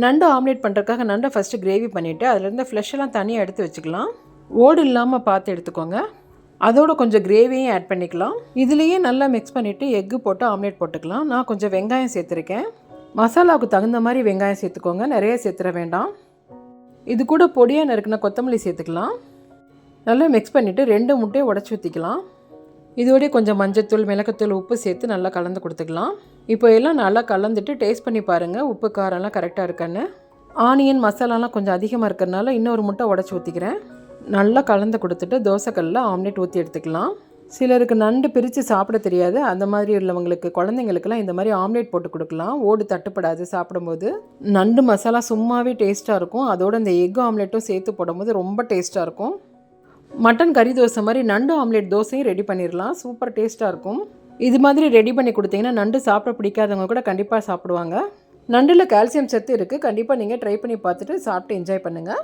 நண்டு ஆம்லேட் பண்ணுறதுக்காக நண்டை ஃபஸ்ட்டு கிரேவி பண்ணிவிட்டு அதிலேருந்து ஃப்ளெஷ்ஷெல்லாம் தனியாக எடுத்து வச்சுக்கலாம். ஓடு இல்லாமல் பார்த்து எடுத்துக்கோங்க. அதோட கொஞ்சம் கிரேவியும் ஆட் பண்ணிக்கலாம். இதுலேயே நல்லா மிக்ஸ் பண்ணிவிட்டு எக்கு போட்டு ஆம்லேட் போட்டுக்கலாம். நான் கொஞ்சம் வெங்காயம் சேர்த்துருக்கேன். மசாலாவுக்கு தகுந்த மாதிரி வெங்காயம் சேர்த்துக்கோங்க, நிறைய சேர்த்துட வேண்டாம். இது கூட பொடியாக நறுக்கின கொத்தமல்லி சேர்த்துக்கலாம். நல்லா மிக்ஸ் பண்ணிவிட்டு 2 முட்டையை உடச்சி ஊற்றிக்கலாம். இதோடய கொஞ்சம் மஞ்சத்தூள், மிளகுத்தூள், உப்பு சேர்த்து நல்லா கலந்து கொடுத்துக்கலாம். இப்போ எல்லாம் நல்லா கலந்துட்டு டேஸ்ட் பண்ணி பாருங்கள், உப்பு காரம்லாம் கரெக்டாக இருக்கான்னு. ஆனியன் மசாலாலாம் கொஞ்சம் அதிகமாக இருக்கிறதுனால இன்னொரு முட்டை உடச்சி ஊற்றிக்கிறேன். நல்லா கலந்து கொடுத்துட்டு தோசைக்கல்லில் ஆம்லேட் ஊற்றி எடுத்துக்கலாம். சிலருக்கு நண்டு பிரித்து சாப்பிட தெரியாது. அந்த மாதிரி உள்ளவங்களுக்கு, குழந்தைங்களுக்கெல்லாம் இந்த மாதிரி ஆம்லேட் போட்டு கொடுக்கலாம். ஓடு தட்டுப்படாது சாப்பிடும்போது. நண்டு மசாலா சும்மாவே டேஸ்ட்டாக இருக்கும். அதோடு இந்த எக் ஆம்லேட்டும் சேர்த்து போடும்போது ரொம்ப டேஸ்ட்டாக இருக்கும். மட்டன் கறி தோசை மாதிரி நண்டு ஆம்லேட் தோசையும் ரெடி பண்ணிடலாம். சூப்பர் டேஸ்ட்டாக இருக்கும். இது மாதிரி ரெடி பண்ணி கொடுத்தீங்கன்னா நண்டு சாப்பிட பிடிக்காதவங்க கூட கண்டிப்பாக சாப்பிடுவாங்க. நண்டில் கால்சியம் சத்து இருக்குது. கண்டிப்பாக நீங்கள் ட்ரை பண்ணி பார்த்துட்டு சாப்பிட்டு என்ஜாய் பண்ணுங்கள்.